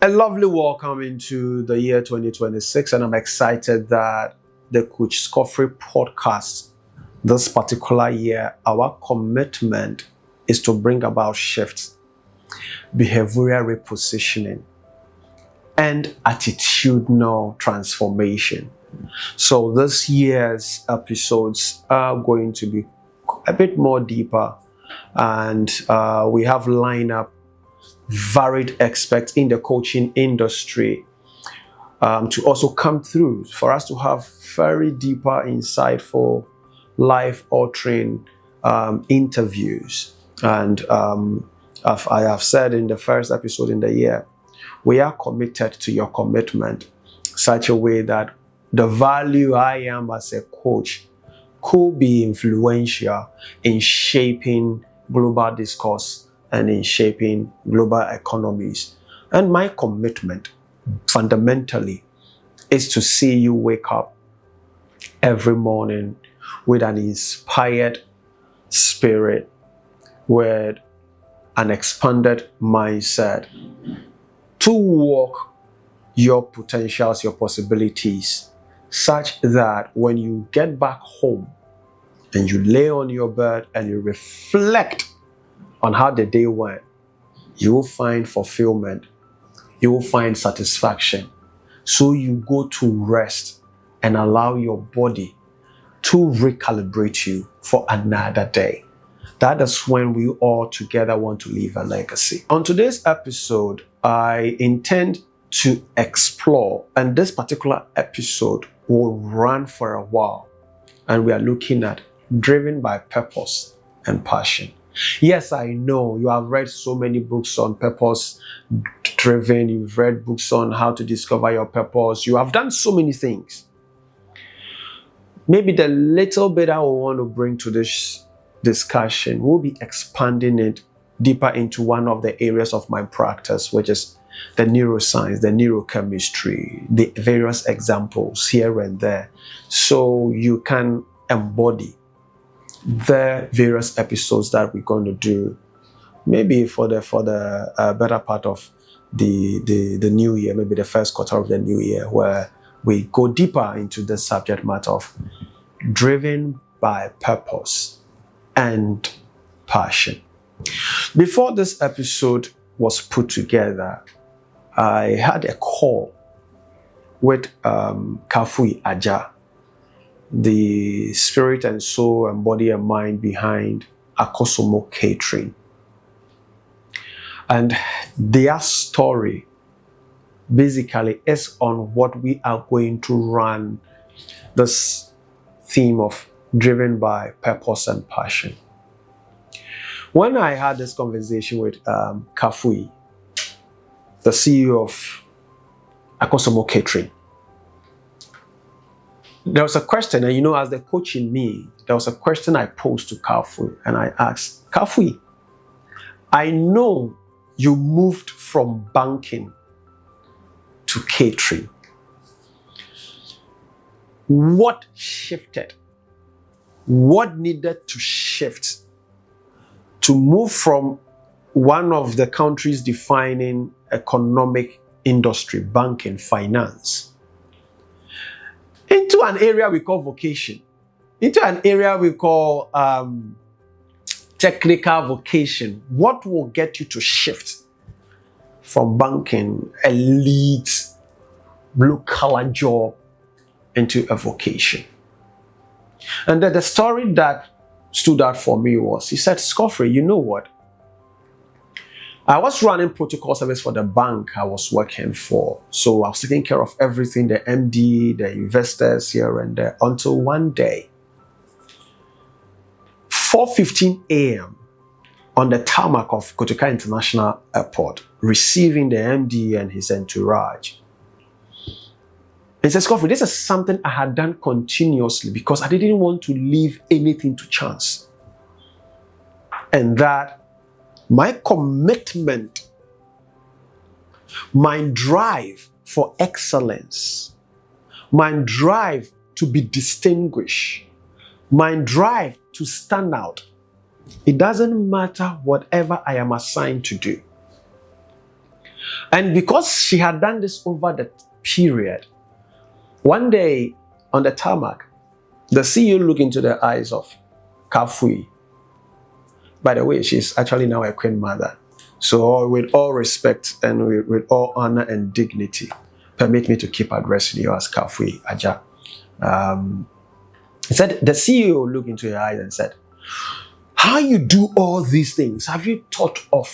A lovely welcome into the year 2026, and I'm excited that the Coach Scofray podcast this particular year, our commitment is to bring about shifts, behavioral repositioning, and attitudinal transformation. So this year's episodes are going to be a bit more deeper, and we have lined up varied experts in the coaching industry to also come through for us to have very deeper, insightful, life-altering interviews. And I have said in the first episode in the year, we are committed to your commitment, such a way that the value I am as a coach could be influential in shaping global discourse and in shaping global economies. And my commitment, fundamentally, is to see you wake up every morning with an inspired spirit, with an expanded mindset to walk your potentials, your possibilities, such that when you get back home and you lay on your bed and you reflect on how the day went, you will find fulfillment, you will find satisfaction. So you go to rest and allow your body to recalibrate you for another day. That is when we all together want to leave a legacy. On today's episode, I intend to explore, and this particular episode will run for a while, and we are looking at driven by purpose and passion. Yes, I know you have read so many books on purpose driven, you've read books on how to discover your purpose, you have done so many things. Maybe the little bit I will want to bring to this discussion will be expanding it deeper into one of the areas of my practice, which is the neuroscience, the neurochemistry, the various examples here and there, so you can embody the various episodes that we're going to do, maybe for the better part of the new year, maybe the first quarter of the new year, where we go deeper into the subject matter of driven by purpose and passion. Before this episode was put together, I had a call with Kafui Aja, the spirit and soul and body and mind behind Akosomo Catering. And their story basically is on what we are going to run this theme of driven by purpose and passion. When I had this conversation with Kafui, the CEO of Akosomo Catering, there was a question, and as the coach in me, there was a question I posed to Kafui, and I asked, Kafui, I know you moved from banking to catering. What shifted? What needed to shift to move from one of the country's defining economic industry, banking, finance, into an area we call vocation, into an area we call technical vocation? What will get you to shift from banking, elite, blue-collar job, into a vocation? And the story that stood out for me was, he said, Scofray, you know what? I was running protocol service for the bank I was working for. So I was taking care of everything, the MD, the investors here and there, until one day, 4:15 a.m. on the tarmac of Kotoka International Airport, receiving the MD and his entourage. He said, Scofray, this is something I had done continuously because I didn't want to leave anything to chance. And that my commitment, my drive for excellence, my drive to be distinguished, my drive to stand out, it doesn't matter whatever I am assigned to do. And because she had done this over the period, one day on the tarmac, the CEO looked into the eyes of Kafui. By the way, she's actually now a queen mother. So with all respect and with all honor and dignity, permit me to keep addressing you as Kafui Aja. He said, the CEO looked into her eyes and said, how you do all these things? Have you thought of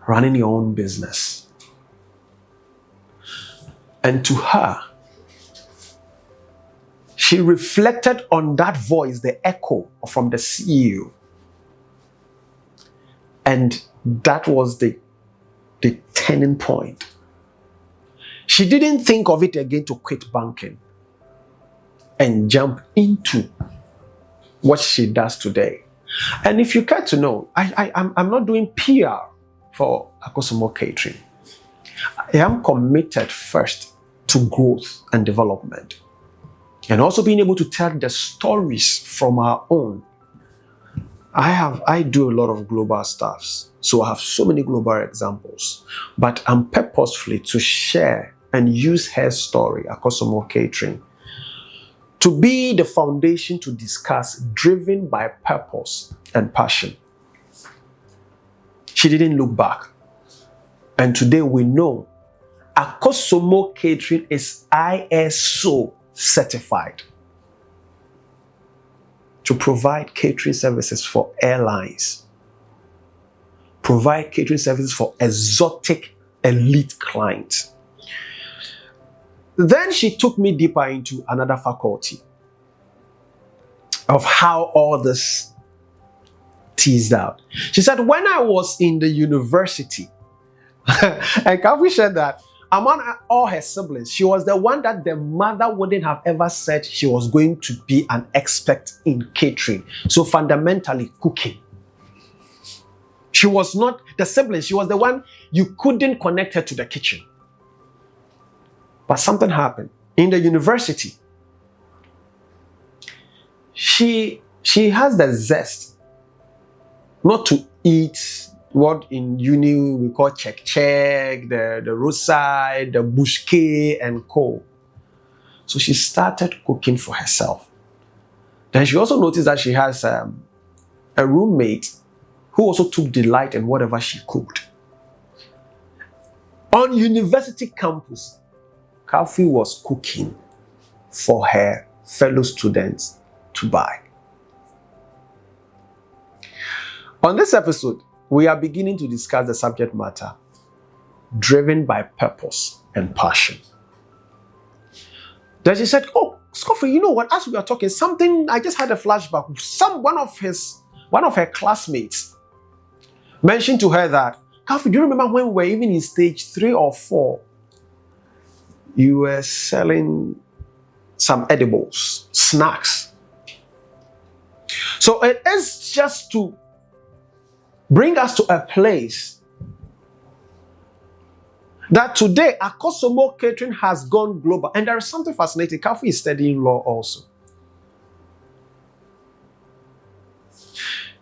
running your own business? And to her, she reflected on that voice, the echo from the CEO. And that was the turning point. She didn't think of it again to quit banking and jump into what she does today. And if you care to know, I'm not doing PR for Akosombo Catering. I am committed first to growth and development, and also being able to tell the stories from our own. I do a lot of global stuffs, so I have so many global examples, but I'm purposefully to share and use her story, Akosombo Catering, to be the foundation to discuss, driven by purpose and passion. She didn't look back. And today we know Akosombo Catering is ISO certified to provide catering services for airlines, provide catering services for exotic elite clients. Then she took me deeper into another faculty of how all this teased out. She said, when I was in the university, and Kavi said that among all her siblings, she was the one that the mother wouldn't have ever said she was going to be an expert in catering. So fundamentally, cooking. She was not the sibling, she was the one you couldn't connect her to the kitchen. But something happened. In the university, she has the zest not to eat what in uni we call check, the roadside, the bushke and co. So she started cooking for herself. Then she also noticed that she has a roommate who also took delight in whatever she cooked. On university campus, Kafi was cooking for her fellow students to buy. On this episode, we are beginning to discuss the subject matter, driven by purpose and passion. Then she said, oh, Scofray, you know what, as we are talking, I just had a flashback. One of her classmates mentioned to her that, Kafi, do you remember when we were even in stage 3 or 4? You were selling some edibles, snacks. So it is just to bring us to a place that today Akosombo Catering has gone global. And there is something fascinating. Kafi is studying law also.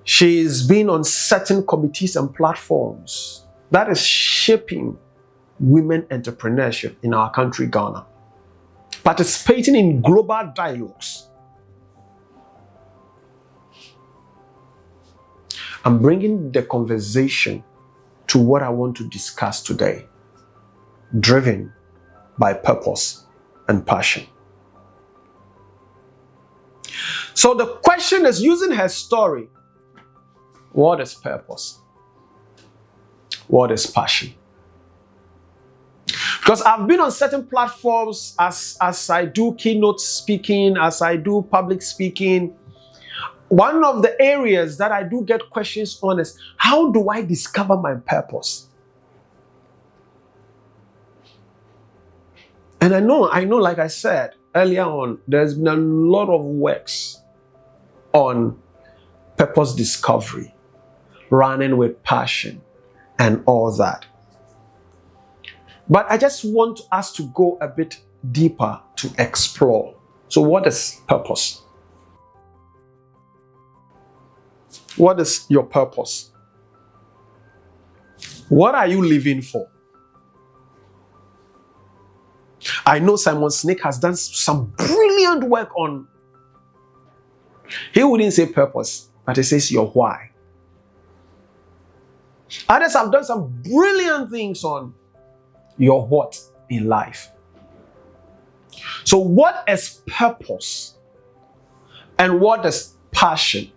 She's been on certain committees and platforms that is shaping women entrepreneurship in our country, Ghana. Participating in global dialogues. I'm bringing the conversation to what I want to discuss today, driven by purpose and passion. So the question is, using her story, what is purpose? What is passion? Because I've been on certain platforms as I do keynote speaking, as I do public speaking. One of the areas that I do get questions on is, how do I discover my purpose? And I know, like I said earlier on, there's been a lot of works on purpose discovery, running with passion, and all that. But I just want us to go a bit deeper to explore. So what is purpose? What is your purpose? What are you living for? I know Simon Sinek has done some brilliant work on, he wouldn't say purpose, but he says your why. Others have done some brilliant things on your what in life. So what is purpose? And what is passion?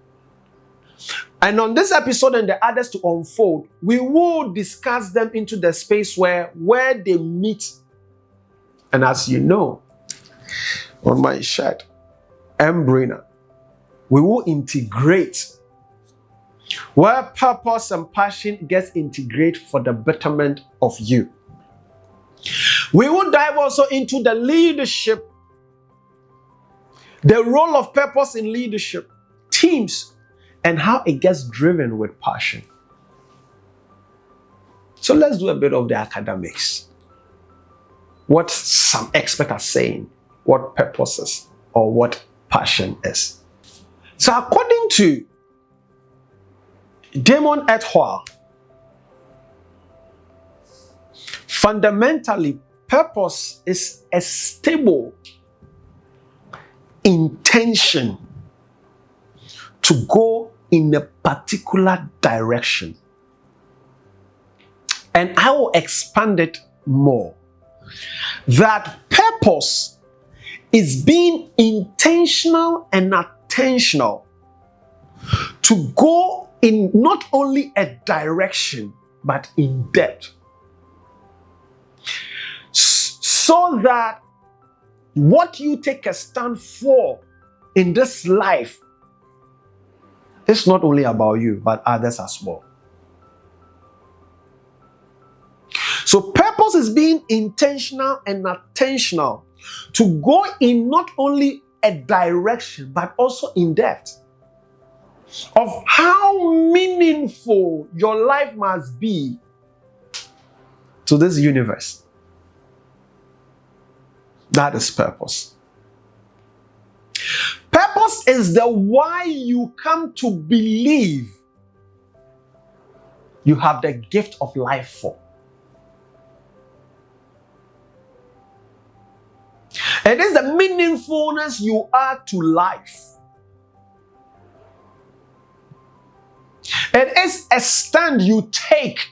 And on this episode and the others to unfold, we will discuss them into the space where they meet. And as you know, on my shirt, Embrainer, we will integrate where purpose and passion gets integrated for the betterment of you. We will dive also into the leadership, the role of purpose in leadership, teams, and how it gets driven with passion. So let's do a bit of the academics. What some experts are saying, what purpose is, or what passion is. So according to Damon et al., fundamentally, purpose is a stable intention to go in a particular direction. And I will expand it more. That purpose is being intentional and attentional to go in not only a direction, but in depth. So that what you take a stand for in this life is not only about you, but others as well. So purpose is being intentional and attentional to go in not only a direction, but also in depth of how meaningful your life must be to this universe. That is purpose. Purpose is the why you come to believe you have the gift of life for. It is the meaningfulness you are to life. It is a stand you take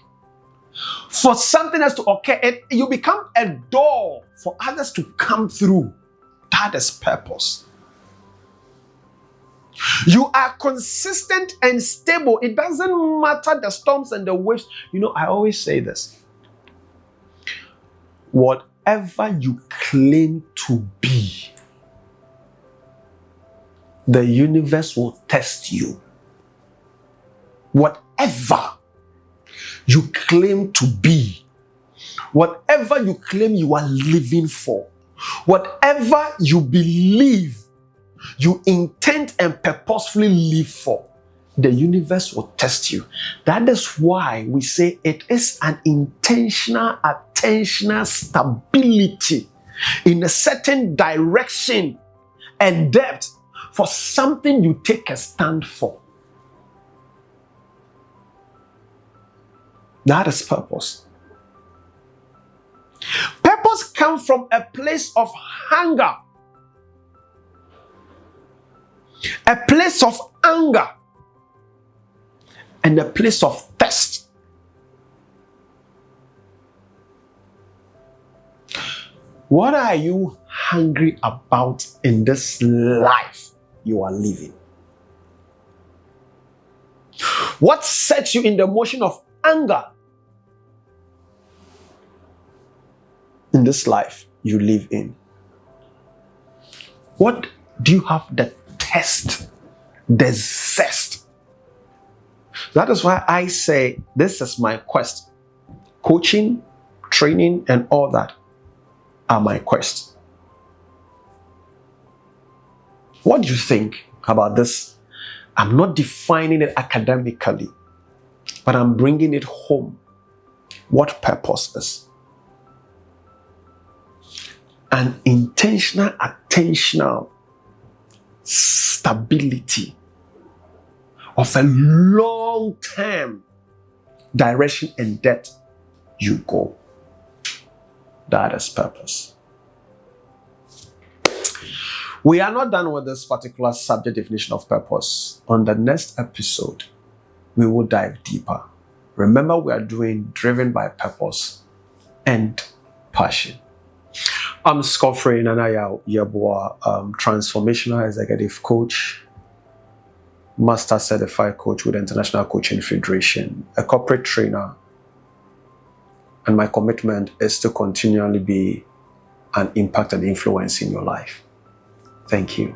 for something else to occur. You become a door for others to come through. That is purpose. You are consistent and stable. It doesn't matter the storms and the waves. You know, I always say this. Whatever you claim to be, the universe will test you. Whatever you claim to be, whatever you claim you are living for, whatever you believe you intend and purposefully live for, the universe will test you. That is why we say it is an intentional, attentional stability in a certain direction and depth for something you take a stand for. That is purpose. Purpose comes from a place of hunger, a place of anger, and a place of thirst. What are you hungry about in this life you are living? What sets you in the motion of anger in this life you live in? What do you have the taste, the zest? That is why I say this is my quest. Coaching, training, and all that are my quest. What do you think about this? I'm not defining it academically, but I'm bringing it home. What purpose is? An intentional, attentional stability of a long-term direction and depth you go. That is purpose. We are not done with this particular subject definition of purpose. On the next episode, we will dive deeper. Remember, we are doing driven by purpose and passion. I'm Scofray Nanaya Yabua, transformational executive coach, master certified coach with the International Coaching Federation, a corporate trainer, and my commitment is to continually be an impact and influence in your life. Thank you.